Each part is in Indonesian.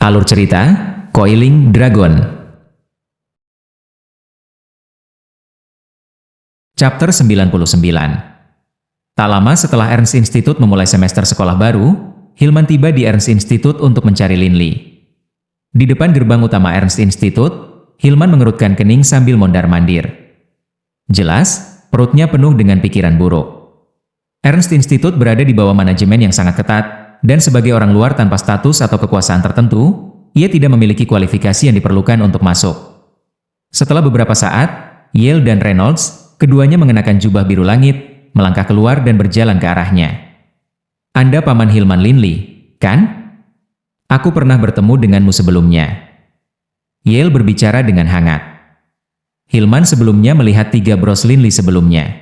Alur cerita, Coiling Dragon. Chapter 99. Tak lama setelah Ernst Institute memulai semester sekolah baru, Hilman tiba di Ernst Institute untuk mencari Linli. Di depan gerbang utama Ernst Institute, Hilman mengerutkan kening sambil mondar-mandir. Jelas, perutnya penuh dengan pikiran buruk. Ernst Institute berada di bawah manajemen yang sangat ketat, dan sebagai orang luar tanpa status atau kekuasaan tertentu, ia tidak memiliki kualifikasi yang diperlukan untuk masuk. Setelah beberapa saat, Yale dan Reynolds, keduanya mengenakan jubah biru langit, melangkah keluar dan berjalan ke arahnya. "Anda paman Hilman Linli, kan? Aku pernah bertemu denganmu sebelumnya." Yale berbicara dengan hangat. Hilman sebelumnya melihat 3 bros Linli sebelumnya.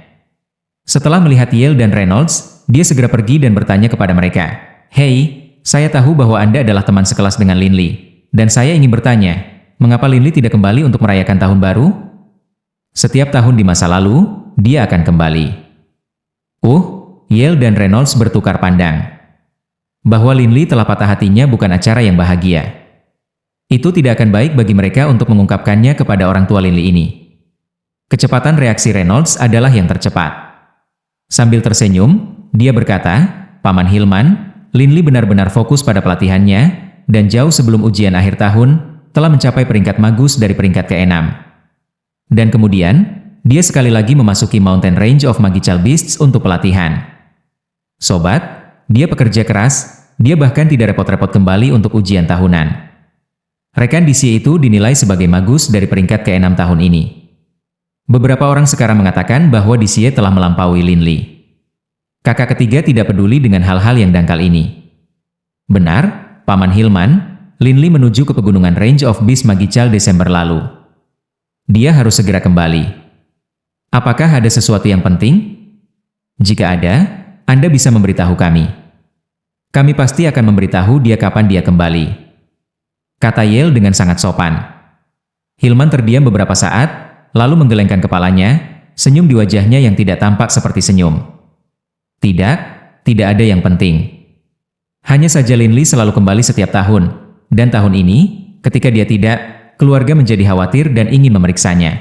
Setelah melihat Yale dan Reynolds, dia segera pergi dan bertanya kepada mereka, "Hei, saya tahu bahwa Anda adalah teman sekelas dengan Linli, dan saya ingin bertanya, mengapa Linli tidak kembali untuk merayakan tahun baru? Setiap tahun di masa lalu, dia akan kembali." Yale dan Reynolds bertukar pandang. Bahwa Linli telah patah hatinya bukan acara yang bahagia. Itu tidak akan baik bagi mereka untuk mengungkapkannya kepada orang tua Linli ini. Kecepatan reaksi Reynolds adalah yang tercepat. Sambil tersenyum, dia berkata, "Paman Hilman, Linli benar-benar fokus pada pelatihannya, dan jauh sebelum ujian akhir tahun, telah mencapai peringkat magus dari peringkat ke-6. Dan kemudian, dia sekali lagi memasuki Mountain Range of Magical Beasts untuk pelatihan. Sobat, dia pekerja keras, dia bahkan tidak repot-repot kembali untuk ujian tahunan. Rekan Disie itu dinilai sebagai magus dari peringkat ke-6 tahun ini. Beberapa orang sekarang mengatakan bahwa Disie telah melampaui Linli. Kakak ketiga tidak peduli dengan hal-hal yang dangkal ini. Benar, Paman Hilman, Linli menuju ke pegunungan Range of Beasts Magical Desember lalu. Dia harus segera kembali. Apakah ada sesuatu yang penting? Jika ada, Anda bisa memberitahu kami. Kami pasti akan memberitahu dia kapan dia kembali," kata Yale dengan sangat sopan. Hilman terdiam beberapa saat, lalu menggelengkan kepalanya, senyum di wajahnya yang tidak tampak seperti senyum. Tidak ada yang penting. Hanya saja Linli selalu kembali setiap tahun, dan tahun ini, ketika dia tidak, keluarga menjadi khawatir dan ingin memeriksanya.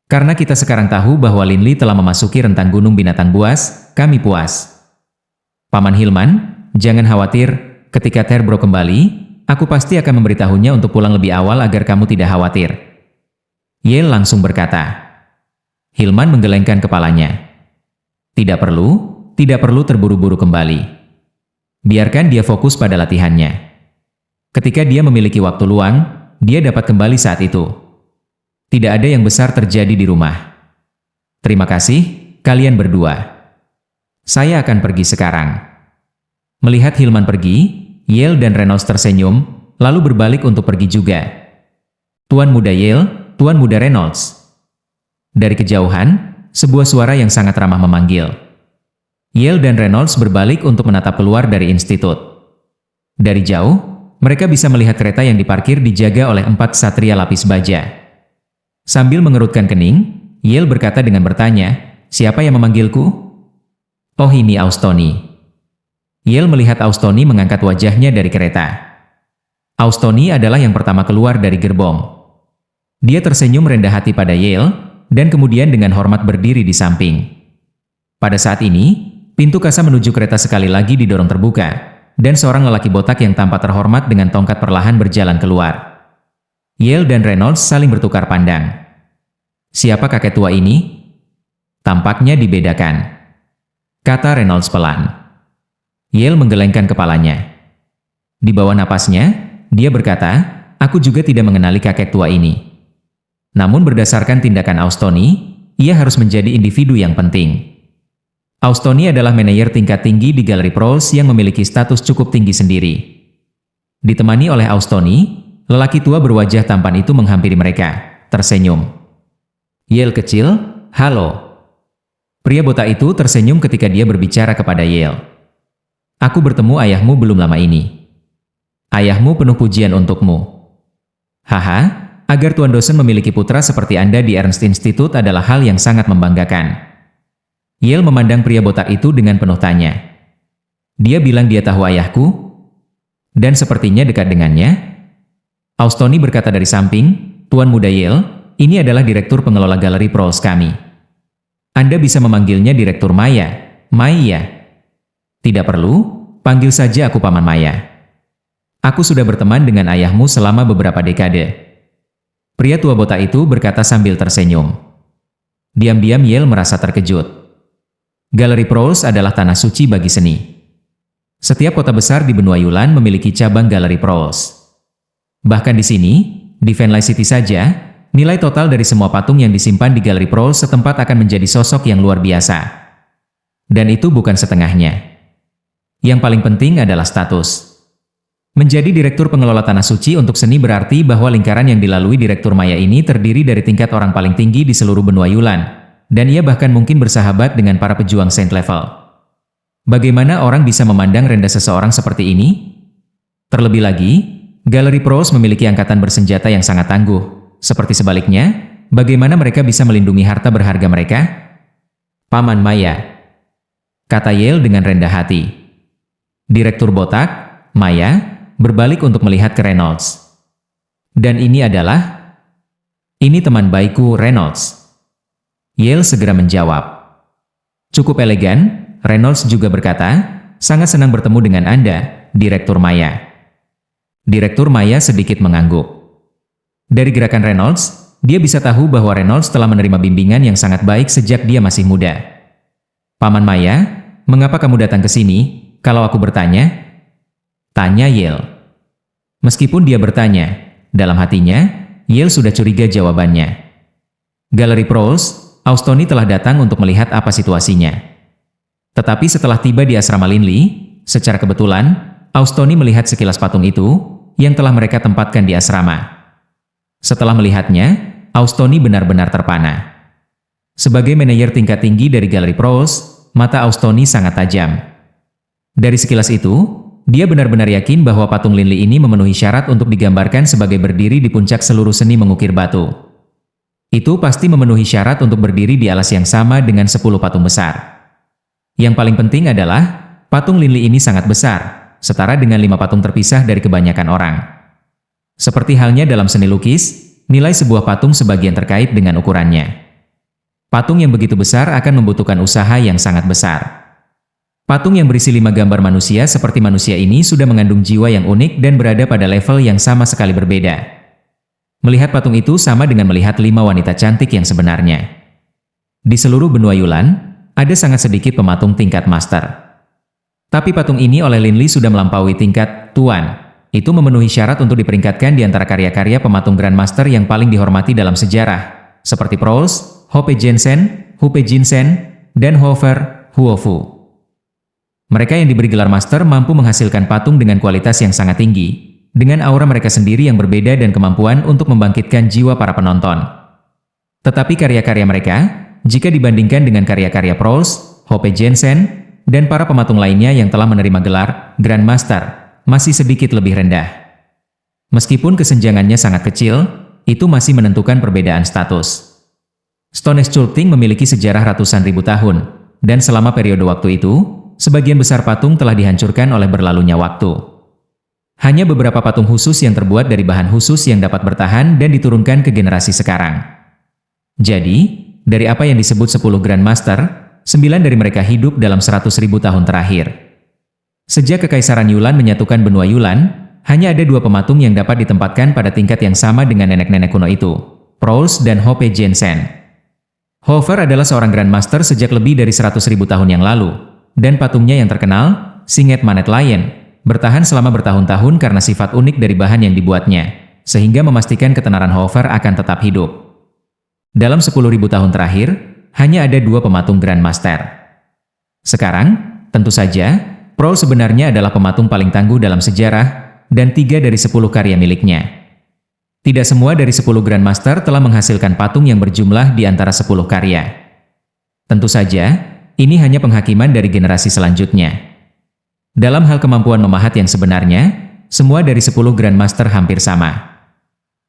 Karena kita sekarang tahu bahwa Linli telah memasuki rentang gunung binatang buas, kami puas. Paman Hilman, jangan khawatir, ketika Terbro kembali, aku pasti akan memberitahunya untuk pulang lebih awal agar kamu tidak khawatir." Yale langsung berkata. Hilman menggelengkan kepalanya. Tidak perlu terburu-buru kembali. Biarkan dia fokus pada latihannya. Ketika dia memiliki waktu luang, dia dapat kembali saat itu. Tidak ada yang besar terjadi di rumah. Terima kasih, kalian berdua. Saya akan pergi sekarang. Melihat Hilman pergi, Yale dan Reynolds tersenyum, lalu berbalik untuk pergi juga. "Tuan Muda Yale, Tuan Muda Reynolds." Dari kejauhan, sebuah suara yang sangat ramah memanggil. Yale dan Reynolds berbalik untuk menatap keluar dari institut. Dari jauh, mereka bisa melihat kereta yang diparkir dijaga oleh 4 ksatria lapis baja. Sambil mengerutkan kening, Yale berkata dengan bertanya, "Siapa yang memanggilku?" "Oh, ini Austoni." Yale melihat Austoni mengangkat wajahnya dari kereta. Austoni adalah yang pertama keluar dari gerbong. Dia tersenyum rendah hati pada Yale, dan kemudian dengan hormat berdiri di samping. Pada saat ini, pintu kasa menuju kereta sekali lagi didorong terbuka, dan seorang lelaki botak yang tampak terhormat dengan tongkat perlahan berjalan keluar. Yale dan Reynolds saling bertukar pandang. "Siapa kakek tua ini? Tampaknya dibedakan," kata Reynolds pelan. Yale menggelengkan kepalanya. Di bawah napasnya, dia berkata, "Aku juga tidak mengenali kakek tua ini. Namun berdasarkan tindakan Austoni, ia harus menjadi individu yang penting." Austoni adalah manajer tingkat tinggi di Galeri Prowls yang memiliki status cukup tinggi sendiri. Ditemani oleh Austoni, lelaki tua berwajah tampan itu menghampiri mereka, tersenyum. "Yale kecil, halo." Pria botak itu tersenyum ketika dia berbicara kepada Yale. "Aku bertemu ayahmu belum lama ini. Ayahmu penuh pujian untukmu." "Haha. Agar Tuan dosen memiliki putra seperti Anda di Ernst Institute adalah hal yang sangat membanggakan." Yale memandang pria botak itu dengan penuh tanya. "Dia bilang dia tahu ayahku?" dan sepertinya dekat dengannya. Austoni berkata dari samping, Tuan Muda Yale, ini adalah Direktur Pengelola Galeri Proles kami. Anda bisa memanggilnya Direktur Maya, Maya. Tidak perlu, panggil saja aku Paman Maya. Aku sudah berteman dengan ayahmu selama beberapa dekade. Pria tua botak itu berkata sambil tersenyum. Diam-diam Yale merasa terkejut. Galeri Proles adalah tanah suci bagi seni. Setiap kota besar di benua Yulan memiliki cabang Galeri Proles. Bahkan di sini, di Vanley City saja, nilai total dari semua patung yang disimpan di Galeri Proles setempat akan menjadi sosok yang luar biasa. Dan itu bukan setengahnya. Yang paling penting adalah status. Menjadi Direktur Pengelola Tanah Suci untuk Seni berarti bahwa lingkaran yang dilalui Direktur Maya ini terdiri dari tingkat orang paling tinggi di seluruh benua Yulan. Dan ia bahkan mungkin bersahabat dengan para pejuang Saint Level. Bagaimana orang bisa memandang rendah seseorang seperti ini? Terlebih lagi, Galeri Proles memiliki angkatan bersenjata yang sangat tangguh. Seperti sebaliknya, bagaimana mereka bisa melindungi harta berharga mereka? Paman Maya, kata Yale dengan rendah hati. Direktur botak, Maya, berbalik untuk melihat ke Reynolds. Dan ini adalah? Ini teman baikku Reynolds. Yale segera menjawab. Cukup elegan, Reynolds juga berkata, sangat senang bertemu dengan Anda, Direktur Maya. Direktur Maya sedikit mengangguk. Dari gerakan Reynolds, dia bisa tahu bahwa Reynolds telah menerima bimbingan yang sangat baik sejak dia masih muda. Paman Maya, mengapa kamu datang ke sini, kalau aku bertanya? Tanya Yale. Meskipun dia bertanya, dalam hatinya, Yale sudah curiga jawabannya. Galeri Proles, Austoni telah datang untuk melihat apa situasinya. Tetapi setelah tiba di asrama Linley, secara kebetulan, Austoni melihat sekilas patung itu, yang telah mereka tempatkan di asrama. Setelah melihatnya, Austoni benar-benar terpana. Sebagai manajer tingkat tinggi dari Galeri Proles, mata Austoni sangat tajam. Dari sekilas itu, dia benar-benar yakin bahwa patung Linley ini memenuhi syarat untuk digambarkan sebagai berdiri di puncak seluruh seni mengukir batu. Itu pasti memenuhi syarat untuk berdiri di alas yang sama dengan 10 patung besar. Yang paling penting adalah, patung Linley ini sangat besar, setara dengan 5 patung terpisah dari kebanyakan orang. Seperti halnya dalam seni lukis, nilai sebuah patung sebagian terkait dengan ukurannya. Patung yang begitu besar akan membutuhkan usaha yang sangat besar. Patung yang berisi 5 gambar manusia seperti manusia ini sudah mengandung jiwa yang unik dan berada pada level yang sama sekali berbeda. Melihat patung itu sama dengan melihat 5 wanita cantik yang sebenarnya. Di seluruh benua Yulan, ada sangat sedikit pematung tingkat master. Tapi patung ini oleh Linley sudah melampaui tingkat Tuan. Itu memenuhi syarat untuk diperingkatkan di antara karya-karya pematung Grandmaster yang paling dihormati dalam sejarah, seperti Proles, Hope Jensen, Hupe Jinsen, dan Hofer, Huofu. Mereka yang diberi gelar master mampu menghasilkan patung dengan kualitas yang sangat tinggi, dengan aura mereka sendiri yang berbeda dan kemampuan untuk membangkitkan jiwa para penonton. Tetapi karya-karya mereka, jika dibandingkan dengan karya-karya Proles, Hope Jensen, dan para pematung lainnya yang telah menerima gelar Grandmaster, masih sedikit lebih rendah. Meskipun kesenjangannya sangat kecil, itu masih menentukan perbedaan status. Stone Sculpting memiliki sejarah ratusan ribu tahun, dan selama periode waktu itu, sebagian besar patung telah dihancurkan oleh berlalunya waktu. Hanya beberapa patung khusus yang terbuat dari bahan khusus yang dapat bertahan dan diturunkan ke generasi sekarang. Jadi, dari apa yang disebut 10 Grandmaster, 9 dari mereka hidup dalam 100.000 tahun terakhir. Sejak Kekaisaran Yulan menyatukan benua Yulan, hanya ada 2 pematung yang dapat ditempatkan pada tingkat yang sama dengan nenek-nenek kuno itu, Proles dan Hope Jensen. Hofer adalah seorang Grandmaster sejak lebih dari 100.000 tahun yang lalu, dan patungnya yang terkenal, Singed Manet Lion, bertahan selama bertahun-tahun karena sifat unik dari bahan yang dibuatnya, sehingga memastikan ketenaran Hofer akan tetap hidup. Dalam 10.000 tahun terakhir, hanya ada 2 pematung Grandmaster. Sekarang, tentu saja, Proles sebenarnya adalah pematung paling tangguh dalam sejarah, dan 3 dari 10 karya miliknya. Tidak semua dari 10 Grandmaster telah menghasilkan patung yang berjumlah di antara 10 karya. Tentu saja, ini hanya penghakiman dari generasi selanjutnya. Dalam hal kemampuan memahat yang sebenarnya, semua dari 10 Grandmaster hampir sama.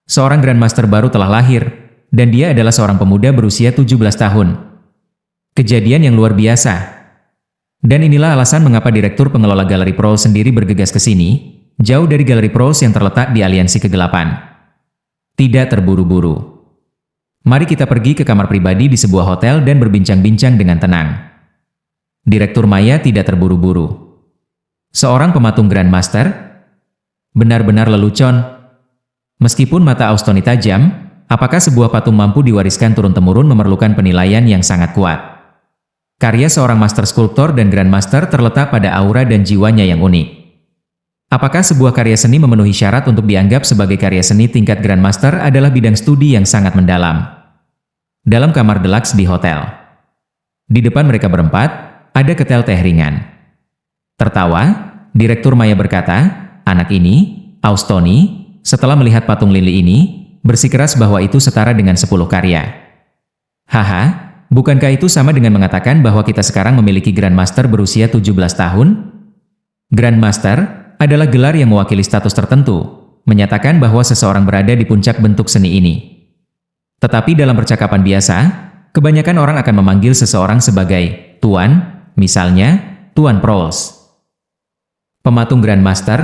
Seorang Grandmaster baru telah lahir, dan dia adalah seorang pemuda berusia 17 tahun. Kejadian yang luar biasa. Dan inilah alasan mengapa Direktur Pengelola Galeri Proles sendiri bergegas ke sini, jauh dari galeri Prowls yang terletak di aliansi kegelapan. Tidak terburu-buru. Mari kita pergi ke kamar pribadi di sebuah hotel dan berbincang-bincang dengan tenang. Direktur Maya tidak terburu-buru. Seorang pematung Grandmaster? Benar-benar lelucon. Meskipun mata Austoni tajam, apakah sebuah patung mampu diwariskan turun-temurun memerlukan penilaian yang sangat kuat. Karya seorang master skulptor dan grandmaster terletak pada aura dan jiwanya yang unik. Apakah sebuah karya seni memenuhi syarat untuk dianggap sebagai karya seni tingkat grandmaster adalah bidang studi yang sangat mendalam. Dalam kamar deluxe di hotel. Di depan mereka berempat, ada ketel teh ringan. Tertawa, Direktur Maya berkata, anak ini, Austoni, setelah melihat patung lili ini, bersikeras bahwa itu setara dengan 10 karya. Haha. Bukankah itu sama dengan mengatakan bahwa kita sekarang memiliki Grandmaster berusia 17 tahun? Grandmaster adalah gelar yang mewakili status tertentu, menyatakan bahwa seseorang berada di puncak bentuk seni ini. Tetapi dalam percakapan biasa, kebanyakan orang akan memanggil seseorang sebagai Tuan, misalnya, Tuan Prowls. Pematung Grandmaster?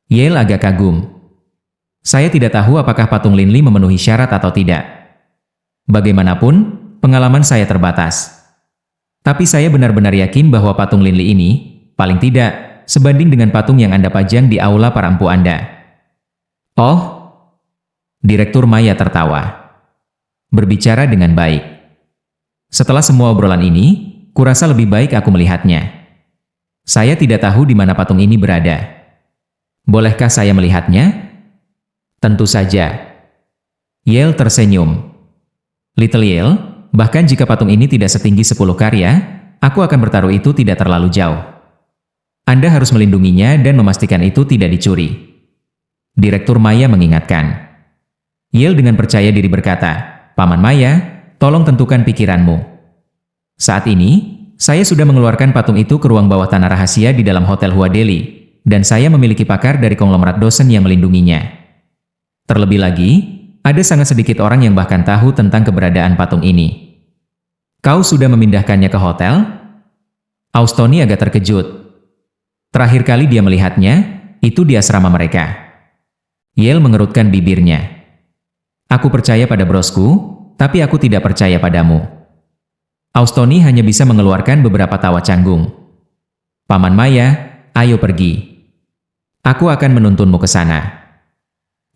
Yale agak kagum. Saya tidak tahu apakah patung Linli memenuhi syarat atau tidak. Bagaimanapun, pengalaman saya terbatas. Tapi saya benar-benar yakin bahwa patung Linli ini, paling tidak, sebanding dengan patung yang Anda pajang di aula para empu Anda. Oh? Direktur Maya tertawa. Berbicara dengan baik. Setelah semua obrolan ini, kurasa lebih baik aku melihatnya. Saya tidak tahu di mana patung ini berada. Bolehkah saya melihatnya? Tentu saja. Yale tersenyum. Little Yale, bahkan jika patung ini tidak setinggi 10 karya, aku akan bertaruh itu tidak terlalu jauh. Anda harus melindunginya dan memastikan itu tidak dicuri. Direktur Maya mengingatkan. Yale dengan percaya diri berkata, Paman Maya, tolong tentukan pikiranmu. Saat ini, saya sudah mengeluarkan patung itu ke ruang bawah tanah rahasia di dalam Hotel Hua Deli, dan saya memiliki pakar dari konglomerat dosen yang melindunginya. Terlebih lagi, ada sangat sedikit orang yang bahkan tahu tentang keberadaan patung ini. Kau sudah memindahkannya ke hotel? Austoni agak terkejut. Terakhir kali dia melihatnya, itu di asrama mereka. Yale mengerutkan bibirnya. Aku percaya pada brosku, tapi aku tidak percaya padamu. Austoni hanya bisa mengeluarkan beberapa tawa canggung. Paman Maya, ayo pergi. Aku akan menuntunmu ke sana.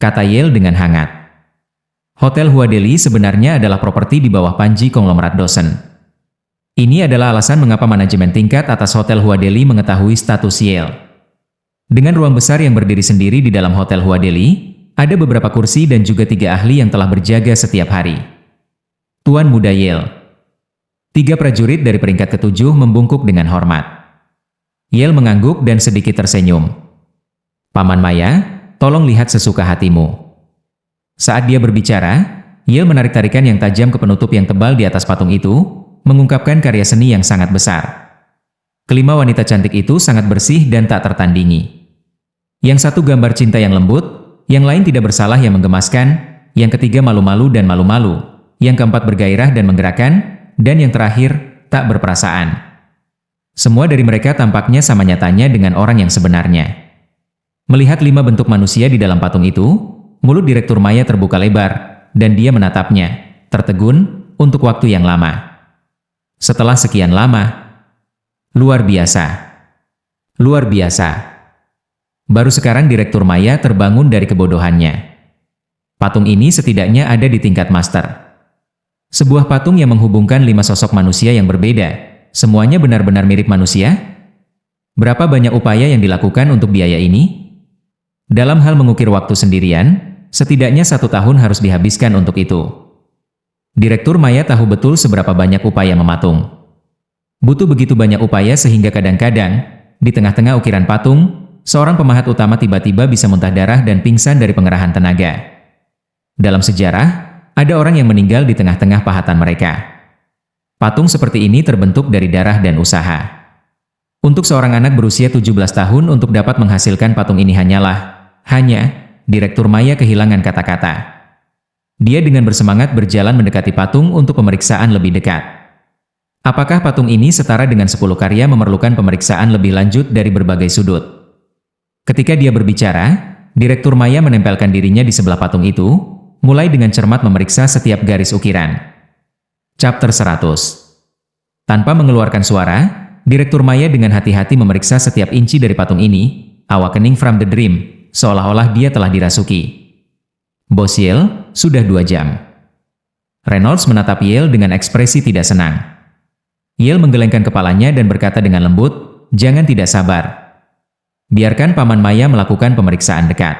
Kata Yale dengan hangat. Hotel Hua Deli sebenarnya adalah properti di bawah panji konglomerat dosen. Ini adalah alasan mengapa manajemen tingkat atas Hotel Hua Deli mengetahui status Yale. Dengan ruang besar yang berdiri sendiri di dalam Hotel Hua Deli, ada beberapa kursi dan juga 3 ahli yang telah berjaga setiap hari. Tuan Muda Yale. 3 prajurit dari peringkat ke-7 membungkuk dengan hormat. Yale mengangguk dan sedikit tersenyum. Paman Maya, tolong lihat sesuka hatimu. Saat dia berbicara, Yale menarik-tarikan yang tajam ke penutup yang tebal di atas patung itu, mengungkapkan karya seni yang sangat besar. Kelima wanita cantik itu sangat bersih dan tak tertandingi. Yang satu gambar cinta yang lembut, yang lain tidak bersalah yang menggemaskan, yang ketiga malu-malu dan malu-malu, yang keempat bergairah dan menggerakkan, dan yang terakhir, tak berperasaan. Semua dari mereka tampaknya sama nyatanya dengan orang yang sebenarnya. Melihat 5 bentuk manusia di dalam patung itu, mulut Direktur Maya terbuka lebar, dan dia menatapnya, tertegun, untuk waktu yang lama. Setelah sekian lama, luar biasa. Luar biasa. Baru sekarang Direktur Maya terbangun dari kebodohannya. Patung ini setidaknya ada di tingkat master. Sebuah patung yang menghubungkan 5 sosok manusia yang berbeda, semuanya benar-benar mirip manusia? Berapa banyak upaya yang dilakukan untuk biaya ini? Dalam hal mengukir waktu sendirian, setidaknya 1 tahun harus dihabiskan untuk itu. Direktur Maya tahu betul seberapa banyak upaya mematung. Butuh begitu banyak upaya sehingga kadang-kadang, di tengah-tengah ukiran patung, seorang pemahat utama tiba-tiba bisa muntah darah dan pingsan dari pengerahan tenaga. Dalam sejarah, ada orang yang meninggal di tengah-tengah pahatan mereka. Patung seperti ini terbentuk dari darah dan usaha. Untuk seorang anak berusia 17 tahun untuk dapat menghasilkan patung ini hanya, Direktur Maya kehilangan kata-kata. Dia dengan bersemangat berjalan mendekati patung untuk pemeriksaan lebih dekat. Apakah patung ini setara dengan 10 karya memerlukan pemeriksaan lebih lanjut dari berbagai sudut? Ketika dia berbicara, Direktur Maya menempelkan dirinya di sebelah patung itu, mulai dengan cermat memeriksa setiap garis ukiran. Chapter 100. Tanpa mengeluarkan suara, Direktur Maya dengan hati-hati memeriksa setiap inci dari patung ini, awakening from the dream, seolah-olah dia telah dirasuki. Bos Yale, sudah 2 jam. Reynolds menatap Yale dengan ekspresi tidak senang. Yale menggelengkan kepalanya dan berkata dengan lembut, "Jangan tidak sabar. Biarkan Paman Maya melakukan pemeriksaan dekat.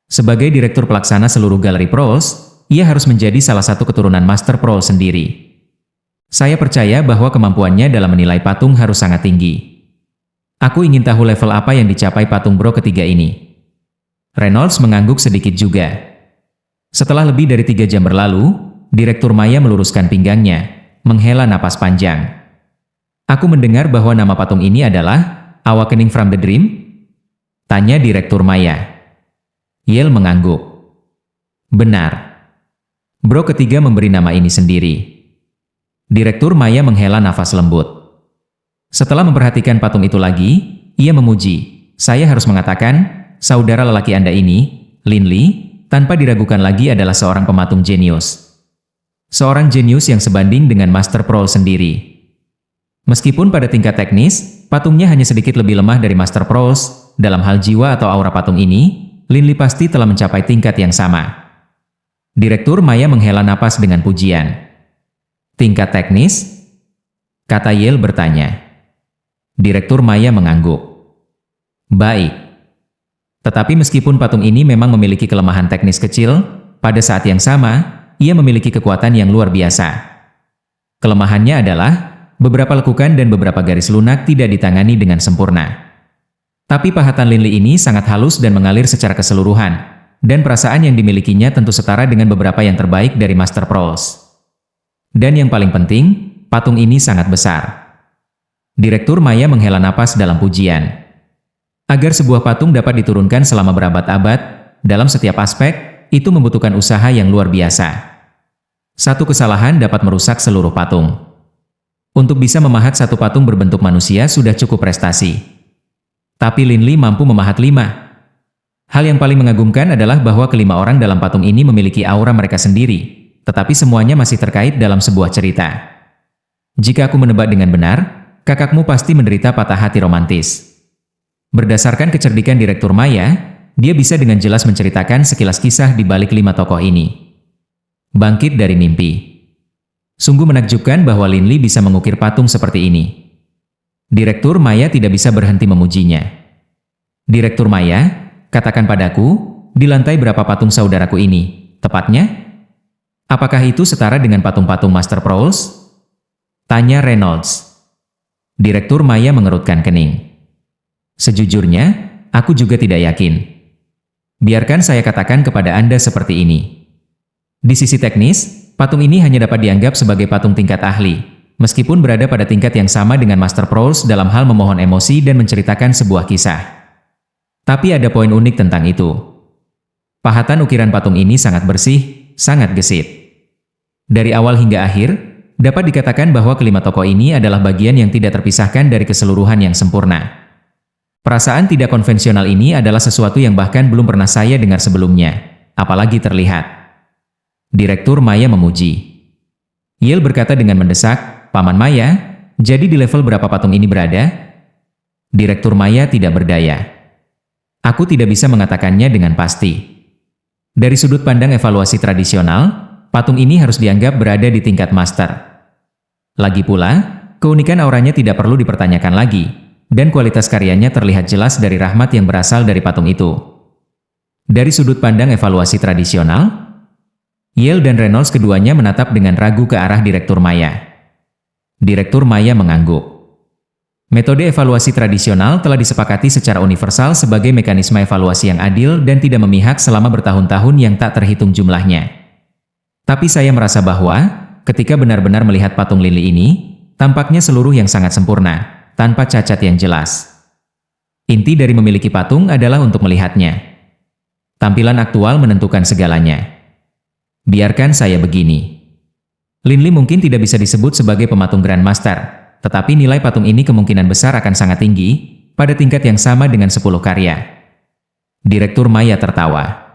Sebagai direktur pelaksana seluruh galeri Prowls, ia harus menjadi salah satu keturunan Master Prowl sendiri. Saya percaya bahwa kemampuannya dalam menilai patung harus sangat tinggi. Aku ingin tahu level apa yang dicapai patung bro ketiga ini." Reynolds mengangguk sedikit juga. Setelah lebih dari 3 jam berlalu, Direktur Maya meluruskan pinggangnya, menghela napas panjang. "Aku mendengar bahwa nama patung ini adalah Awakening from the Dream?" tanya Direktur Maya. Yale mengangguk. "Benar. Bro ketiga memberi nama ini sendiri." Direktur Maya menghela nafas lembut. Setelah memperhatikan patung itu lagi, ia memuji, "Saya harus mengatakan, saudara lelaki Anda ini, Lin Li, tanpa diragukan lagi adalah seorang pematung jenius. Seorang jenius yang sebanding dengan Master Prowl sendiri. Meskipun pada tingkat teknis, patungnya hanya sedikit lebih lemah dari Master Prowls, dalam hal jiwa atau aura patung ini, Lin Li pasti telah mencapai tingkat yang sama." Direktur Maya menghela napas dengan pujian. "Tingkat teknis?" kata Yale bertanya. Direktur Maya mengangguk. "Baik. Tetapi meskipun patung ini memang memiliki kelemahan teknis kecil, pada saat yang sama, ia memiliki kekuatan yang luar biasa. Kelemahannya adalah beberapa lekukan dan beberapa garis lunak tidak ditangani dengan sempurna. Tapi pahatan Lin Li ini sangat halus dan mengalir secara keseluruhan, dan perasaan yang dimilikinya tentu setara dengan beberapa yang terbaik dari Master Prowls. Dan yang paling penting, patung ini sangat besar." Direktur Maya menghela napas dalam pujian. Agar sebuah patung dapat diturunkan selama berabad-abad, dalam setiap aspek, itu membutuhkan usaha yang luar biasa. Satu kesalahan dapat merusak seluruh patung. Untuk bisa memahat satu patung berbentuk manusia sudah cukup prestasi. Tapi Lin Li mampu memahat 5. Hal yang paling mengagumkan adalah bahwa kelima orang dalam patung ini memiliki aura mereka sendiri, tetapi semuanya masih terkait dalam sebuah cerita. Jika aku menebak dengan benar, kakakmu pasti menderita patah hati romantis. Berdasarkan kecerdikan Direktur Maya, dia bisa dengan jelas menceritakan sekilas kisah di balik 5 tokoh ini. Bangkit dari mimpi. Sungguh menakjubkan bahwa Lin Li bisa mengukir patung seperti ini. Direktur Maya tidak bisa berhenti memujinya. "Direktur Maya, katakan padaku, di lantai berapa patung saudaraku ini, tepatnya? Apakah itu setara dengan patung-patung Master Prowls?" tanya Reynolds. Direktur Maya mengerutkan kening. "Sejujurnya, aku juga tidak yakin. Biarkan saya katakan kepada Anda seperti ini. Di sisi teknis, patung ini hanya dapat dianggap sebagai patung tingkat ahli, meskipun berada pada tingkat yang sama dengan Master Prowls dalam hal memohon emosi dan menceritakan sebuah kisah. Tapi ada poin unik tentang itu. Pahatan ukiran patung ini sangat bersih, sangat gesit. Dari awal hingga akhir, dapat dikatakan bahwa kelima tokoh ini adalah bagian yang tidak terpisahkan dari keseluruhan yang sempurna. Perasaan tidak konvensional ini adalah sesuatu yang bahkan belum pernah saya dengar sebelumnya, apalagi terlihat." Direktur Maya memuji. Yale berkata dengan mendesak, "Paman Maya, jadi di level berapa patung ini berada?" Direktur Maya tidak berdaya. "Aku tidak bisa mengatakannya dengan pasti. Dari sudut pandang evaluasi tradisional, patung ini harus dianggap berada di tingkat master. Lagi pula, keunikan auranya tidak perlu dipertanyakan lagi, dan kualitas karyanya terlihat jelas dari rahmat yang berasal dari patung itu." Dari sudut pandang evaluasi tradisional, Yale dan Reynolds keduanya menatap dengan ragu ke arah Direktur Maya. Direktur Maya mengangguk. Metode evaluasi tradisional telah disepakati secara universal sebagai mekanisme evaluasi yang adil dan tidak memihak selama bertahun-tahun yang tak terhitung jumlahnya. Tapi saya merasa bahwa, ketika benar-benar melihat patung Lin Li ini, tampaknya seluruh yang sangat sempurna, tanpa cacat yang jelas. Inti dari memiliki patung adalah untuk melihatnya. Tampilan aktual menentukan segalanya. Biarkan saya begini. Lin Li mungkin tidak bisa disebut sebagai pematung Grandmaster, tetapi nilai patung ini kemungkinan besar akan sangat tinggi, pada tingkat yang sama dengan 10 karya. Direktur Maya tertawa.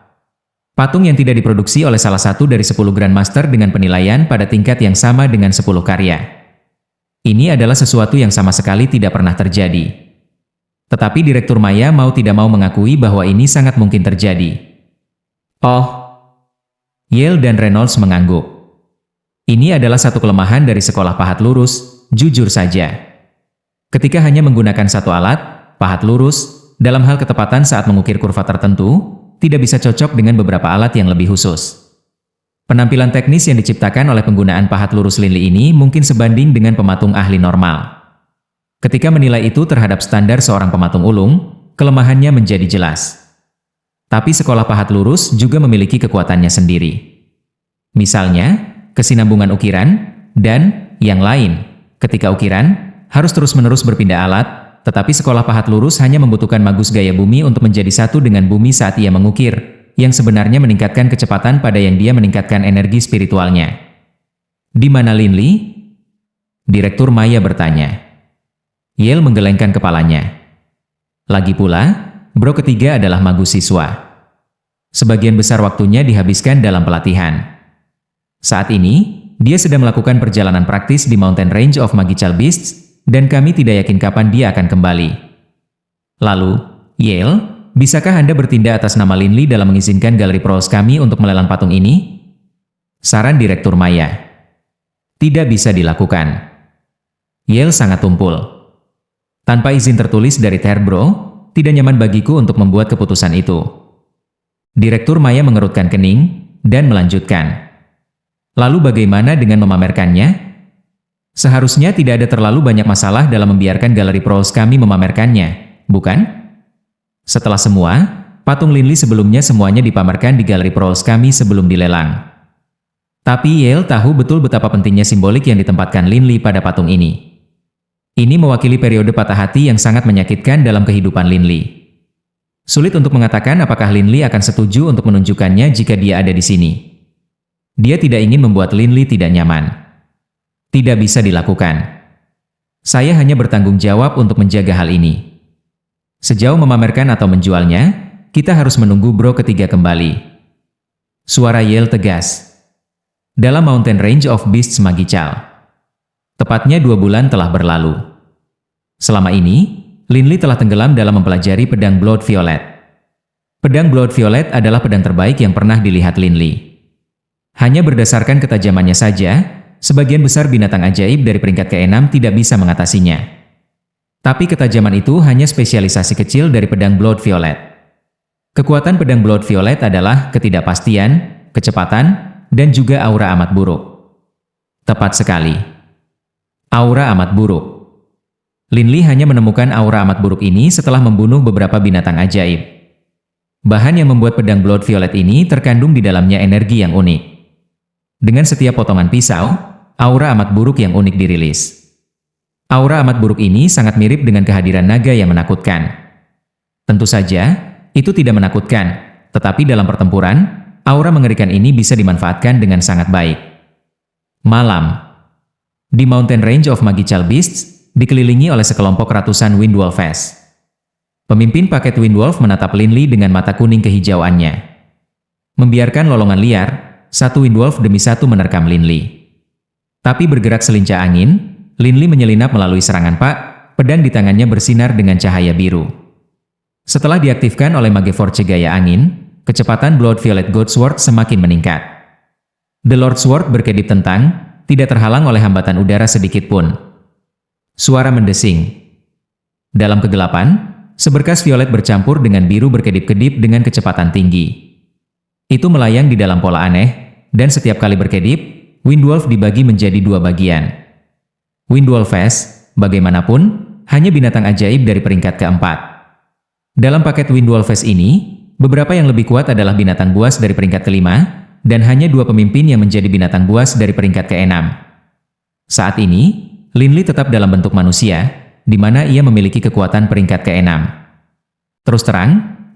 Patung yang tidak diproduksi oleh salah satu dari 10 Grandmaster dengan penilaian pada tingkat yang sama dengan 10 karya. Ini adalah sesuatu yang sama sekali tidak pernah terjadi. Tetapi Direktur Maya mau tidak mau mengakui bahwa ini sangat mungkin terjadi. Oh, Yale dan Reynolds mengangguk. Ini adalah satu kelemahan dari sekolah pahat lurus, jujur saja. Ketika hanya menggunakan satu alat, pahat lurus, dalam hal ketepatan saat mengukir kurva tertentu, tidak bisa cocok dengan beberapa alat yang lebih khusus. Penampilan teknis yang diciptakan oleh penggunaan pahat lurus Linley ini mungkin sebanding dengan pematung ahli normal. Ketika menilai itu terhadap standar seorang pematung ulung, kelemahannya menjadi jelas. Tapi sekolah pahat lurus juga memiliki kekuatannya sendiri. Misalnya, kesinambungan ukiran, dan yang lain. Ketika ukiran, harus terus-menerus berpindah alat, tetapi sekolah pahat lurus hanya membutuhkan magus gaya bumi untuk menjadi satu dengan bumi saat ia mengukir, yang sebenarnya meningkatkan kecepatan pada yang dia meningkatkan energi spiritualnya. Di mana Linley? Direktur Maya bertanya. Yale menggelengkan kepalanya. Lagi pula, bro ketiga adalah magus siswa. Sebagian besar waktunya dihabiskan dalam pelatihan. Saat ini, dia sedang melakukan perjalanan praktis di Mountain Range of Magical Beasts, dan kami tidak yakin kapan dia akan kembali. Lalu, Yale, bisakah Anda bertindak atas nama Linley dalam mengizinkan galeri pros kami untuk melelang patung ini? Saran Direktur Maya. Tidak bisa dilakukan. Yale sangat tumpul. Tanpa izin tertulis dari Terbro, tidak nyaman bagiku untuk membuat keputusan itu. Direktur Maya mengerutkan kening, dan melanjutkan. Lalu bagaimana dengan memamerkannya? Seharusnya tidak ada terlalu banyak masalah dalam membiarkan galeri pros kami memamerkannya, bukan? Setelah semua, patung Linley sebelumnya semuanya dipamerkan di galeri pros kami sebelum dilelang. Tapi Yale tahu betul betapa pentingnya simbolik yang ditempatkan Linley pada patung ini. Ini mewakili periode patah hati yang sangat menyakitkan dalam kehidupan Linley. Sulit untuk mengatakan apakah Linley akan setuju untuk menunjukkannya jika dia ada di sini. Dia tidak ingin membuat Linley tidak nyaman. Tidak bisa dilakukan. Saya hanya bertanggung jawab untuk menjaga hal ini. Sejauh memamerkan atau menjualnya, kita harus menunggu bro ketiga kembali. Suara Yale tegas. Dalam Mountain Range of Beasts Magical. Tepatnya 2 bulan telah berlalu. Selama ini, Linley telah tenggelam dalam mempelajari pedang Blood Violet. Pedang Blood Violet adalah pedang terbaik yang pernah dilihat Linley. Hanya berdasarkan ketajamannya saja, sebagian besar binatang ajaib dari peringkat ke-6 tidak bisa mengatasinya. Tapi ketajaman itu hanya spesialisasi kecil dari pedang Blood Violet. Kekuatan pedang Blood Violet adalah ketidakpastian, kecepatan, dan juga aura amat buruk. Tepat sekali. Aura amat buruk. Linley hanya menemukan aura amat buruk ini setelah membunuh beberapa binatang ajaib. Bahan yang membuat pedang Blood Violet ini terkandung di dalamnya energi yang unik. Dengan setiap potongan pisau, aura amat buruk yang unik dirilis. Aura amat buruk ini sangat mirip dengan kehadiran naga yang menakutkan. Tentu saja, itu tidak menakutkan, tetapi dalam pertempuran, aura mengerikan ini bisa dimanfaatkan dengan sangat baik. Malam. Di Mountain Range of Magical Beasts, dikelilingi oleh sekelompok ratusan Windwolves. Pemimpin paket Windwolf menatap Linley dengan mata kuning kehijauannya. Membiarkan lolongan liar, satu Windwolf demi satu menerkam Linley. Tapi bergerak selincah angin, Linley menyelinap melalui serangan Pak, pedang di tangannya bersinar dengan cahaya biru. Setelah diaktifkan oleh Mage Force gaya angin, kecepatan Blood Violet Godsword semakin meningkat. The Lord Sword berkedip tentang, tidak terhalang oleh hambatan udara sedikit pun. Suara mendesing. Dalam kegelapan, seberkas violet bercampur dengan biru berkedip-kedip dengan kecepatan tinggi. Itu melayang di dalam pola aneh, dan setiap kali berkedip, Windwolf dibagi menjadi 2 bagian. Windwolves, bagaimanapun, hanya binatang ajaib dari peringkat keempat. Dalam paket Windwolves ini, beberapa yang lebih kuat adalah binatang buas dari peringkat kelima, dan hanya 2 pemimpin yang menjadi binatang buas dari peringkat ke-6. Saat ini, Linley tetap dalam bentuk manusia, di mana ia memiliki kekuatan peringkat ke-6. Terus terang,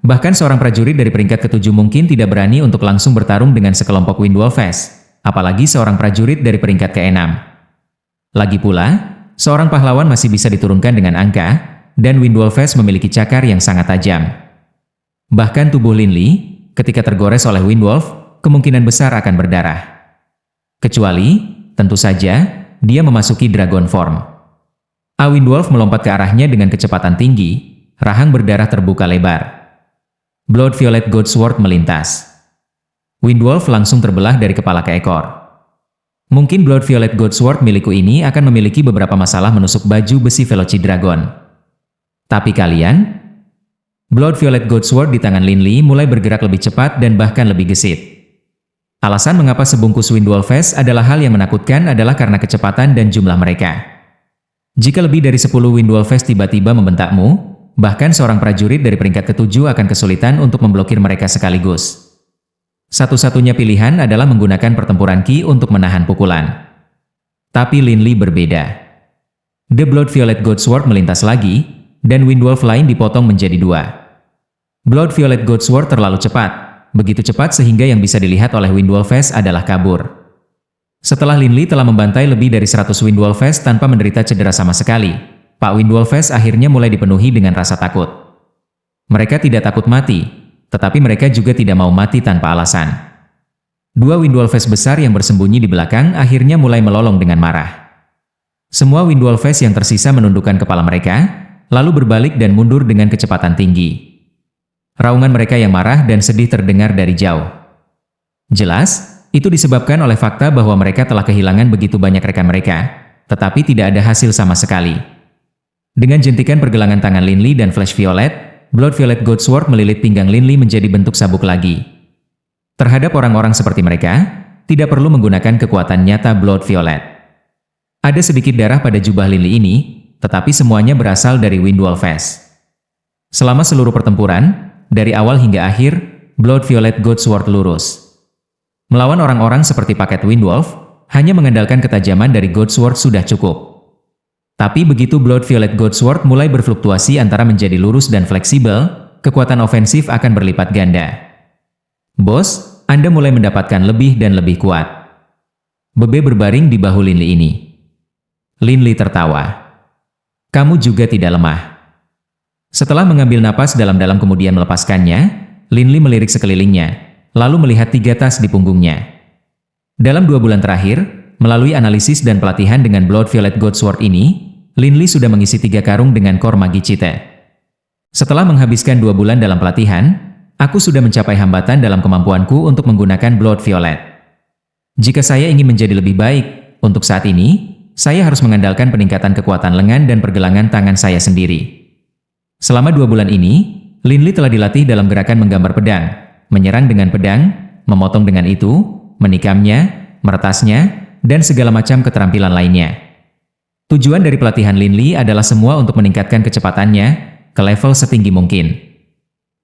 bahkan seorang prajurit dari peringkat ke-7 mungkin tidak berani untuk langsung bertarung dengan sekelompok Windwolves, apalagi seorang prajurit dari peringkat ke-6. Lagi pula, seorang pahlawan masih bisa diturunkan dengan angka, dan Windwalfes memiliki cakar yang sangat tajam. Bahkan tubuh Lin Li, ketika tergores oleh Windwolf, kemungkinan besar akan berdarah. Kecuali, tentu saja, dia memasuki Dragon Form. Windwolf melompat ke arahnya dengan kecepatan tinggi, rahang berdarah terbuka lebar. Blood Violet God Sword melintas. Windwolf langsung terbelah dari kepala ke ekor. Mungkin Blood Violet God Sword milikku ini akan memiliki beberapa masalah menusuk baju besi Veloci Dragon. Tapi kalian? Blood Violet God Sword di tangan Lin Li mulai bergerak lebih cepat dan bahkan lebih gesit. Alasan mengapa sebungkus Windwalfes adalah hal yang menakutkan adalah karena kecepatan dan jumlah mereka. Jika lebih dari 10 Windwalfes tiba-tiba membentakmu, bahkan seorang prajurit dari peringkat ke-7 akan kesulitan untuk memblokir mereka sekaligus. Satu-satunya pilihan adalah menggunakan pertempuran Qi untuk menahan pukulan. Tapi Lin Li berbeda. The Blood Violet God Sword melintas lagi, dan Windwolf lain dipotong menjadi 2. Blood Violet God Sword terlalu cepat, begitu cepat sehingga yang bisa dilihat oleh Windwalfes adalah kabur. Setelah Lin Li telah membantai lebih dari 100 Windwalfes tanpa menderita cedera sama sekali, Pak Windwalfes akhirnya mulai dipenuhi dengan rasa takut. Mereka tidak takut mati, tetapi mereka juga tidak mau mati tanpa alasan. 2 Windwalfes besar yang bersembunyi di belakang akhirnya mulai melolong dengan marah. Semua Windwalfes yang tersisa menundukkan kepala mereka, lalu berbalik dan mundur dengan kecepatan tinggi. Raungan mereka yang marah dan sedih terdengar dari jauh. Jelas, itu disebabkan oleh fakta bahwa mereka telah kehilangan begitu banyak rekan mereka, tetapi tidak ada hasil sama sekali. Dengan jentikan pergelangan tangan Lin Li dan Flash Violet, Blood Violet God Sword melilit pinggang Lin Li menjadi bentuk sabuk lagi. Terhadap orang-orang seperti mereka, tidak perlu menggunakan kekuatan nyata Blood Violet. Ada sedikit darah pada jubah Lin Li ini, tetapi semuanya berasal dari Windwalfes. Selama seluruh pertempuran, dari awal hingga akhir, Blood Violet God Sword lurus. Melawan orang-orang seperti paket Windwolf, hanya mengandalkan ketajaman dari God Sword sudah cukup. Tapi begitu Blood Violet God Sword mulai berfluktuasi antara menjadi lurus dan fleksibel, kekuatan ofensif akan berlipat ganda. Bos, Anda mulai mendapatkan lebih dan lebih kuat. Bebe berbaring di bahu Lin Li ini. Lin Li tertawa. Kamu juga tidak lemah. Setelah mengambil napas dalam-dalam kemudian melepaskannya, Lin Li melirik sekelilingnya, lalu melihat 3 tas di punggungnya. Dalam 2 bulan terakhir, melalui analisis dan pelatihan dengan Blood Violet God Sword ini, Lin Li sudah mengisi 3 karung dengan kor magi Cite. Setelah menghabiskan 2 bulan dalam pelatihan, aku sudah mencapai hambatan dalam kemampuanku untuk menggunakan Blood Violet. Jika saya ingin menjadi lebih baik, untuk saat ini, saya harus mengandalkan peningkatan kekuatan lengan dan pergelangan tangan saya sendiri. Selama 2 bulan ini, Lin Li telah dilatih dalam gerakan menggambar pedang, menyerang dengan pedang, memotong dengan itu, menikamnya, meretasnya, dan segala macam keterampilan lainnya. Tujuan dari pelatihan Lin Li adalah semua untuk meningkatkan kecepatannya ke level setinggi mungkin.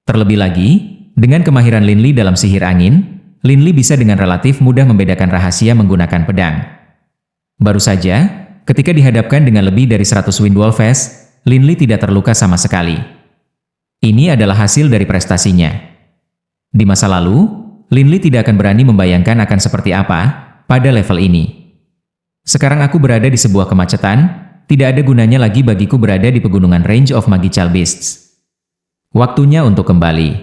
Terlebih lagi, dengan kemahiran Lin Li dalam sihir angin, Lin Li bisa dengan relatif mudah membedakan rahasia menggunakan pedang. Baru saja, ketika dihadapkan dengan lebih dari 100 Windwalfes, Lin Li tidak terluka sama sekali. Ini adalah hasil dari prestasinya. Di masa lalu, Lin Li tidak akan berani membayangkan akan seperti apa pada level ini. Sekarang aku berada di sebuah kemacetan, tidak ada gunanya lagi bagiku berada di pegunungan Range of Magical Beasts. Waktunya untuk kembali.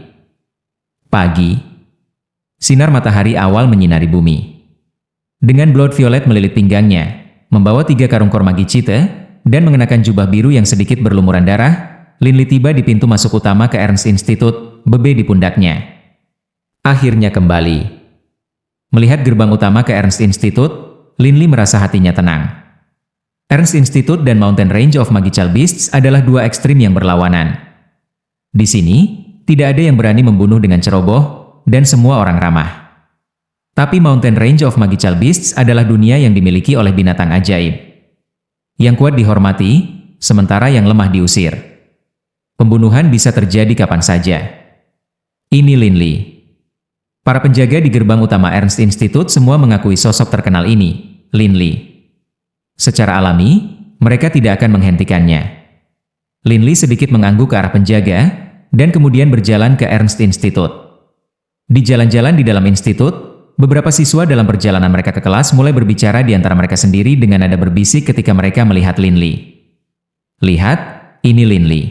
Pagi. Sinar matahari awal menyinari bumi. Dengan Blood Violet melilit pinggangnya, membawa 3 karung kor magi Cite, dan mengenakan jubah biru yang sedikit berlumuran darah, Lin Li tiba di pintu masuk utama ke Ernst Institute, bebe di pundaknya. Akhirnya kembali. Melihat gerbang utama ke Ernst Institute, Lin Li merasa hatinya tenang. Ernst Institute dan Mountain Range of Magical Beasts adalah 2 ekstrim yang berlawanan. Di sini, tidak ada yang berani membunuh dengan ceroboh, dan semua orang ramah. Tapi Mountain Range of Magical Beasts adalah dunia yang dimiliki oleh binatang ajaib. Yang kuat dihormati, sementara yang lemah diusir. Pembunuhan bisa terjadi kapan saja. Ini Lin Li. Para penjaga di gerbang utama Ernst Institute semua mengakui sosok terkenal ini, Lin Li. Secara alami, mereka tidak akan menghentikannya. Lin Li sedikit mengangguk ke arah penjaga, dan kemudian berjalan ke Ernst Institute. Di jalan-jalan di dalam institut, beberapa siswa dalam perjalanan mereka ke kelas mulai berbicara di antara mereka sendiri dengan nada berbisik ketika mereka melihat Lin Li. Lihat, ini Linley.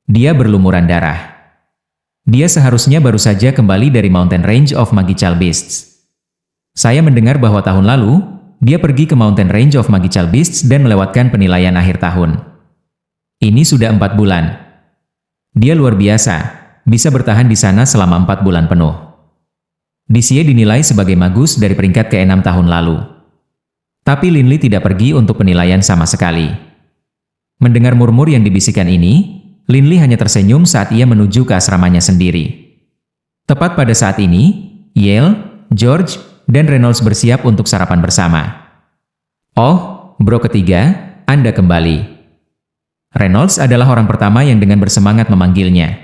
Dia berlumuran darah. Dia seharusnya baru saja kembali dari Mountain Range of Magical Beasts. Saya mendengar bahwa tahun lalu, dia pergi ke Mountain Range of Magical Beasts dan melewatkan penilaian akhir tahun. Ini sudah 4 bulan. Dia luar biasa, bisa bertahan di sana selama 4 bulan penuh. Dia dinilai sebagai magus dari peringkat ke-6 tahun lalu. Tapi Linley tidak pergi untuk penilaian sama sekali. Mendengar murmur yang dibisikkan ini, Linley hanya tersenyum saat ia menuju ke asramanya sendiri. Tepat pada saat ini, Yale, George, dan Reynolds bersiap untuk sarapan bersama. "Oh, bro ketiga, Anda kembali." Reynolds adalah orang pertama yang dengan bersemangat memanggilnya.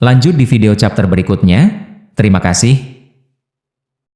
Lanjut di video chapter berikutnya. Terima kasih.